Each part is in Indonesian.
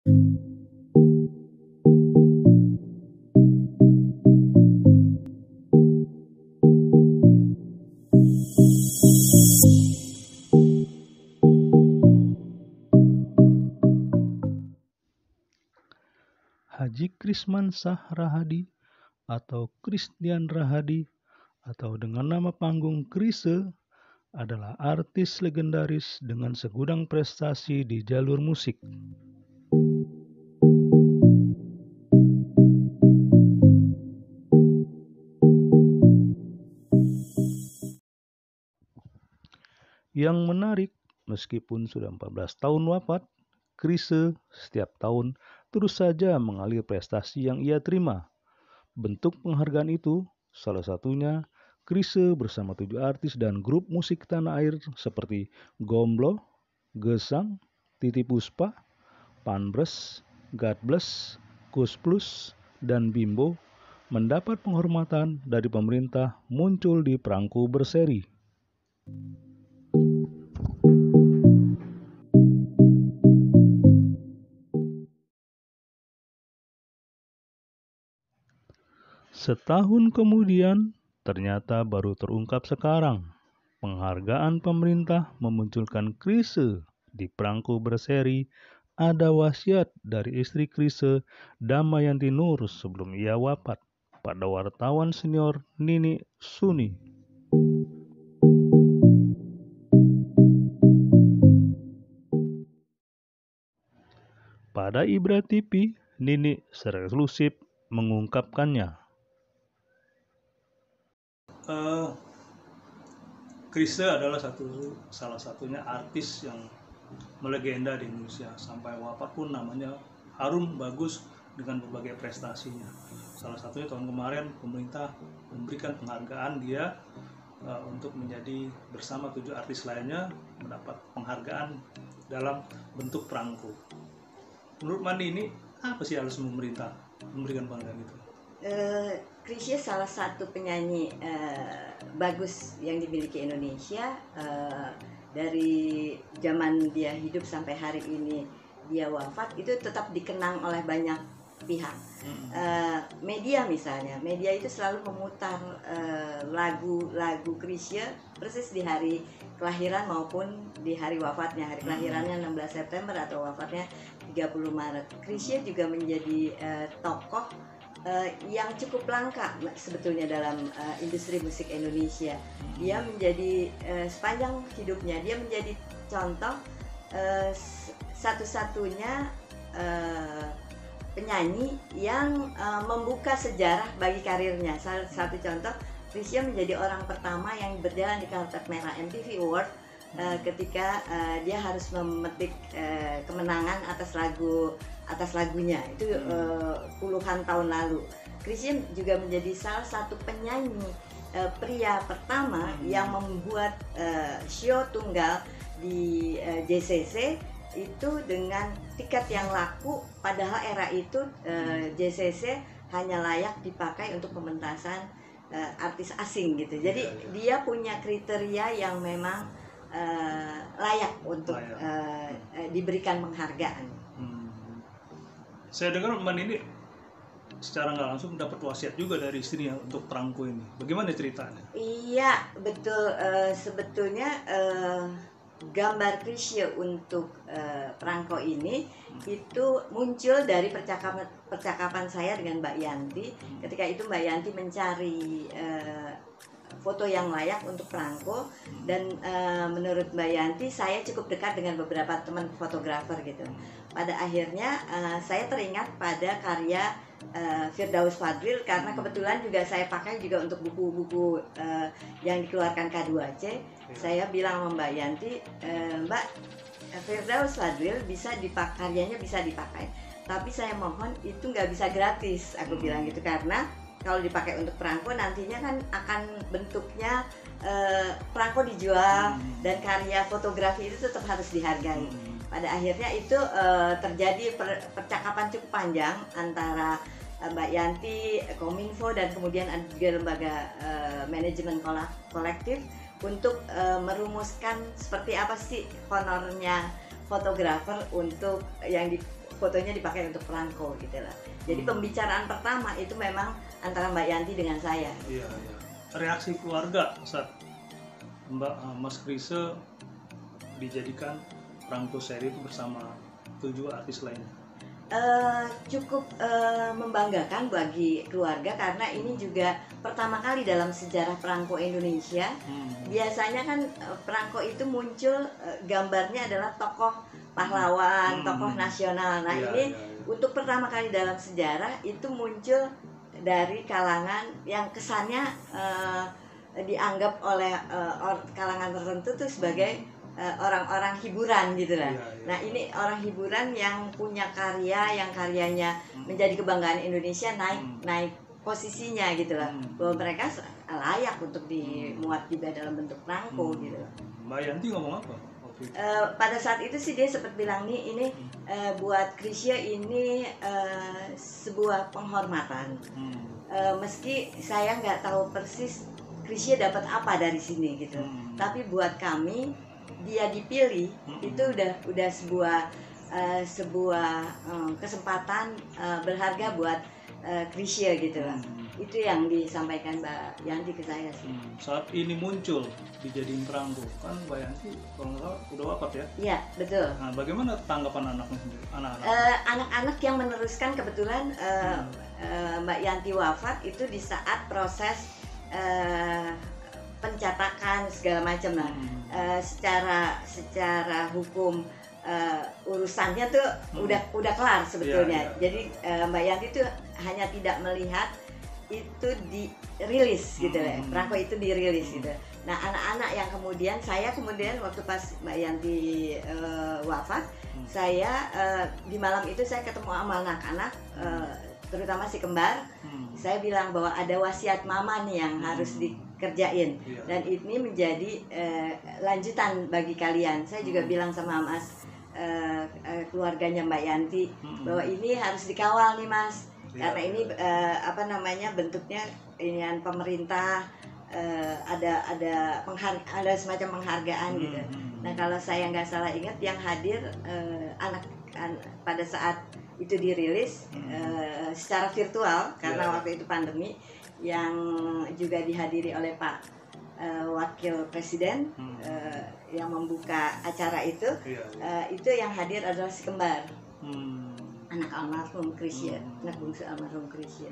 Haji Krismansah Rahadi atau Christian Rahadi atau dengan nama panggung Chrisye adalah artis legendaris dengan segudang prestasi di jalur musik. Yang menarik, meskipun sudah 14 tahun wafat, Chrisye setiap tahun terus saja mengalir prestasi yang ia terima. Bentuk penghargaan itu salah satunya Chrisye bersama 7 artis dan grup musik tanah air seperti Gomblo, Gesang, Titi Puspa, Panbres, God Bless, Kus Plus, dan Bimbo mendapat penghormatan dari pemerintah muncul di perangko berseri. Setahun kemudian, ternyata baru terungkap sekarang. Penghargaan pemerintah memunculkan Chrisye di perangko berseri ada wasiat dari istri Chrisye, Damayanti Nur, sebelum ia wafat pada wartawan senior Nini Suni. Pada Ibra TV, Nini secara eksklusif mengungkapkannya. Chrisye adalah salah satunya artis yang melegenda di Indonesia. Sampai wafat pun namanya harum bagus dengan berbagai prestasinya. Salah satunya tahun kemarin pemerintah memberikan penghargaan dia untuk menjadi bersama 7 artis lainnya mendapat penghargaan dalam bentuk perangko. Menurut Mandi ini apa sih alasan pemerintah memberikan penghargaan itu? Chrisye salah satu penyanyi bagus yang dimiliki Indonesia. Dari zaman dia hidup sampai hari ini dia wafat, itu tetap dikenang oleh banyak pihak. Media misalnya, media itu selalu memutar lagu-lagu Chrisye persis di hari kelahiran maupun di hari wafatnya. Hari kelahirannya 16 September atau wafatnya 30 Maret. Chrisye juga menjadi tokoh yang cukup langka sebetulnya dalam industri musik Indonesia. Dia menjadi sepanjang hidupnya dia menjadi contoh satu-satunya penyanyi yang membuka sejarah bagi karirnya. Salah satu contoh, Chrisye menjadi orang pertama yang berjalan di karpet merah MTV Award ketika dia harus memetik kemenangan atas lagunya itu puluhan tahun lalu. Chrisye juga menjadi salah satu penyanyi pria pertama yang membuat show tunggal di JCC itu dengan tiket yang laku, padahal era itu JCC hanya layak dipakai untuk pementasan artis asing gitu. Jadi dia punya kriteria yang memang layak untuk diberikan penghargaan. Saya dengar Mbak Nini secara nggak langsung dapat wasiat juga dari istrinya untuk perangko ini. Bagaimana ceritanya? Iya, betul. Sebetulnya gambar Chrisye untuk perangko ini itu muncul dari percakapan saya dengan Mbak Yanti. Ketika itu Mbak Yanti mencari foto yang layak untuk perangko, dan menurut Mbak Yanti saya cukup dekat dengan beberapa teman fotografer gitu. Pada akhirnya saya teringat pada karya Firdaus Fadril, karena kebetulan juga saya pakai juga untuk buku-buku yang dikeluarkan K2C. Saya bilang sama Mbak Yanti, Mbak, Firdaus Fadril karyanya bisa dipakai, tapi saya mohon itu nggak bisa gratis, aku bilang gitu, karena kalau dipakai untuk perangko nantinya kan akan bentuknya perangko dijual dan karya fotografi itu tetap harus dihargai. Pada akhirnya itu terjadi percakapan cukup panjang antara Mbak Yanti, Kominfo, dan kemudian ada juga lembaga manajemen kolektif untuk merumuskan seperti apa sih honornya fotografer untuk yang fotonya dipakai untuk perangko gitu lah. Jadi pembicaraan pertama itu memang antara Mbak Yanti dengan saya. Iya, iya. Reaksi keluarga saat Mas Krise dijadikan perangko seri itu bersama 7 artis lainnya. Cukup membanggakan bagi keluarga karena ini juga pertama kali dalam sejarah perangko Indonesia. Biasanya kan perangko itu muncul gambarnya adalah tokoh pahlawan, tokoh nasional. Nah ini untuk pertama kali dalam sejarah itu muncul dari kalangan yang kesannya dianggap oleh kalangan tertentu tuh sebagai orang-orang hiburan gitu lah. Nah ini orang hiburan yang punya karya, yang karyanya menjadi kebanggaan Indonesia, naik posisinya gitu lah. Bahwa mereka layak untuk dimuat juga dalam bentuk perangko gitu. Mbak Yanti ngomong apa? Pada saat itu sih dia sempat bilang nih ini buat Krisya ini sebuah penghormatan. Meski saya nggak tahu persis Krisya dapat apa dari sini gitu. Tapi buat kami dia dipilih itu udah sebuah kesempatan berharga buat Krisya gitu lah. Itu yang disampaikan Mbak Yanti ke saya sih. Saat ini muncul dijadiin perangko kan Mbak Yanti kalau nggak salah udah wafat ya? Iya betul. Nah, bagaimana tanggapan anaknya sendiri? Anak-anak yang meneruskan kebetulan Mbak Yanti wafat itu di saat proses pencatakan segala macam lah. Secara hukum urusannya tuh udah kelar sebetulnya. Jadi Mbak Yanti tuh hanya tidak melihat itu dirilis gitu ya. Perangko itu dirilis gitu. Nah anak-anak yang saya kemudian waktu pas Mbak Yanti wafat, saya di malam itu saya ketemu sama anak-anak, terutama si kembar. Saya bilang bahwa ada wasiat mama nih yang harus dikerjain, dan ini menjadi lanjutan bagi kalian. Saya juga bilang sama Mas keluarganya Mbak Yanti bahwa ini harus dikawal nih Mas, karena ini bentuknya inian pemerintah, ada semacam penghargaan gitu. Nah kalau saya nggak salah ingat yang hadir anak pada saat itu dirilis secara virtual karena waktu itu pandemi, yang juga dihadiri oleh Pak Wakil Presiden yang membuka acara itu. Itu yang hadir adalah si kembar, anak almarhum Krisya, anak bungsu almarhum Krisya.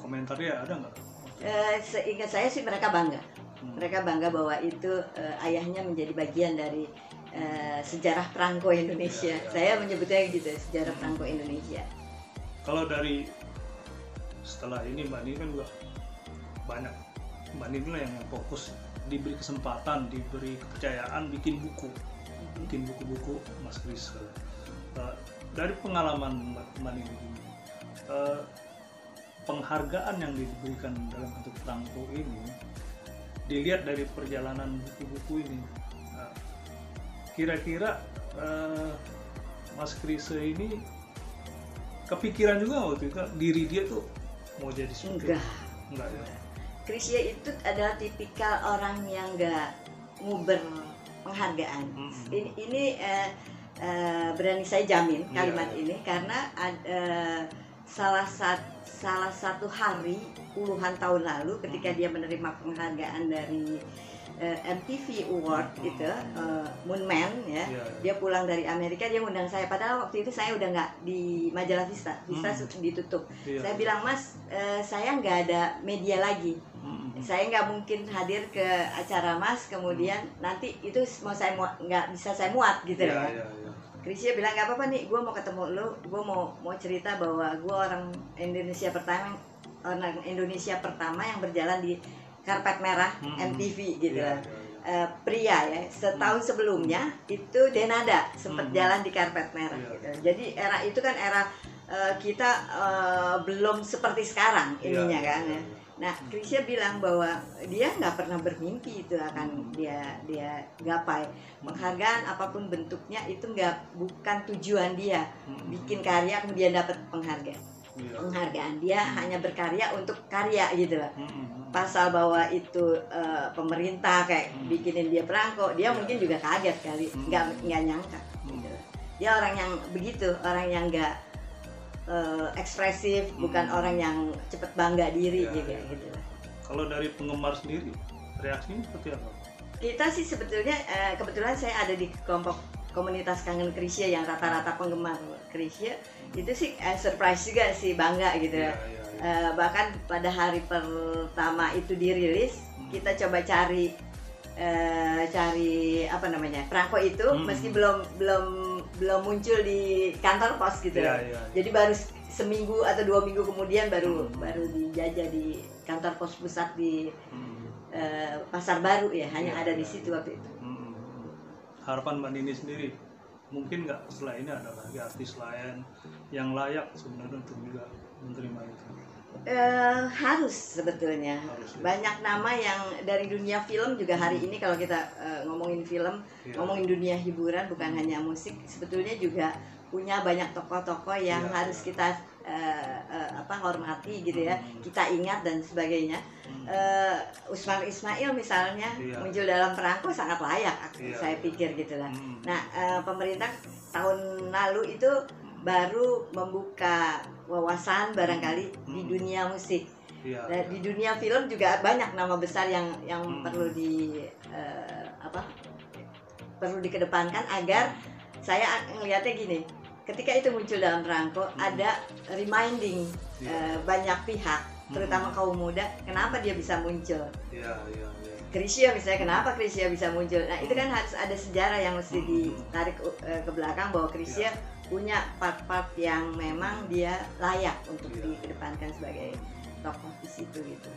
Komentarnya ada nggak? Seingat saya sih mereka bangga. Mereka bangga bahwa itu ayahnya menjadi bagian dari sejarah perangko Indonesia. Saya menyebutnya gitu, sejarah perangko Indonesia. Kalau dari setelah ini Mbak Nini kan juga banyak, Mbak Nini lah yang fokus, diberi kesempatan, diberi kepercayaan bikin buku-buku Mas Krise. Dari pengalaman Mbak Nini ini, penghargaan yang diberikan dalam bentuk perangko ini dilihat dari perjalanan buku-buku ini, kira-kira Mas Krise ini kepikiran juga waktu itu diri dia tuh mau jadi supir? Enggak ya. Krisya itu adalah tipikal orang yang nggak nguber penghargaan. Ini berani saya jamin kalimat ini karena salah satu hari puluhan tahun lalu ketika dia menerima penghargaan dari MTV Award itu, Moon Man ya, dia pulang dari Amerika, dia ngundang saya, padahal waktu itu saya udah nggak di majalah Vista ditutup. Saya bilang Mas, saya nggak ada media lagi, saya nggak mungkin hadir ke acara Mas, kemudian nanti itu nggak bisa saya muat gitu ya. Krisya bilang nggak apa-apa nih, gue mau ketemu lo, gue mau cerita bahwa gue orang Indonesia pertama yang berjalan di karpet merah MTV gitu lah. Pria ya, setahun sebelumnya itu Denada sempat jalan di karpet merah gitu. Jadi era itu kan era kita belum seperti sekarang ininya kan ya. Nah, Krisya bilang bahwa dia nggak pernah bermimpi itu akan dia gapai. Penghargaan apapun bentuknya itu bukan tujuan dia bikin karya kemudian dapat penghargaan. Dia hanya berkarya untuk karya gitu lah. Pasal bahwa itu pemerintah kayak bikinin dia perangko, dia mungkin juga kaget kali, nggak nyangka gitu. dia orang yang begitu, orang yang nggak ekspresif, bukan orang yang cepet bangga diri gitu. Kalau dari penggemar sendiri, reaksinya seperti apa? Kita sih sebetulnya kebetulan saya ada di kelompok komunitas kangen Chrisye yang rata-rata penggemar Chrisye, itu sih surprise juga sih, bangga gitu ya. Bahkan pada hari pertama itu dirilis, kita coba cari apa namanya, perangko itu meski belum muncul di kantor pos gitu. Jadi baru seminggu atau 2 minggu kemudian baru dijajah di kantor pos pusat di Pasar Baru ya, hanya ada di situ waktu itu. Harapan Mbak Nini sendiri, mungkin nggak setelah ini ada lagi artis lain yang layak sebenarnya untuk juga menerima itu? Harus sebetulnya. Banyak nama yang dari dunia film juga hari ini, kalau kita ngomongin film, ngomongin dunia hiburan, bukan hanya musik, sebetulnya juga punya banyak tokoh-tokoh yang harus kita hormati gitu ya, kita ingat dan sebagainya. Usman Ismail misalnya muncul dalam Perangko sangat layak, saya pikir gitulah. Nah, pemerintah tahun lalu itu baru membuka wawasan barangkali di dunia musik. Di dunia film juga banyak nama besar yang perlu perlu dikedepankan, agar saya ngelihatnya gini, ketika itu muncul dalam Perangko ada reminding banyak pihak, terutama kaum muda, kenapa dia bisa muncul. Chrisye misalnya, kenapa Chrisye bisa muncul. Nah, itu kan harus ada sejarah yang mesti ditarik ke belakang, bahwa Chrisye punya part-part yang memang dia layak untuk dikedepankan sebagai tokoh di situ gitu.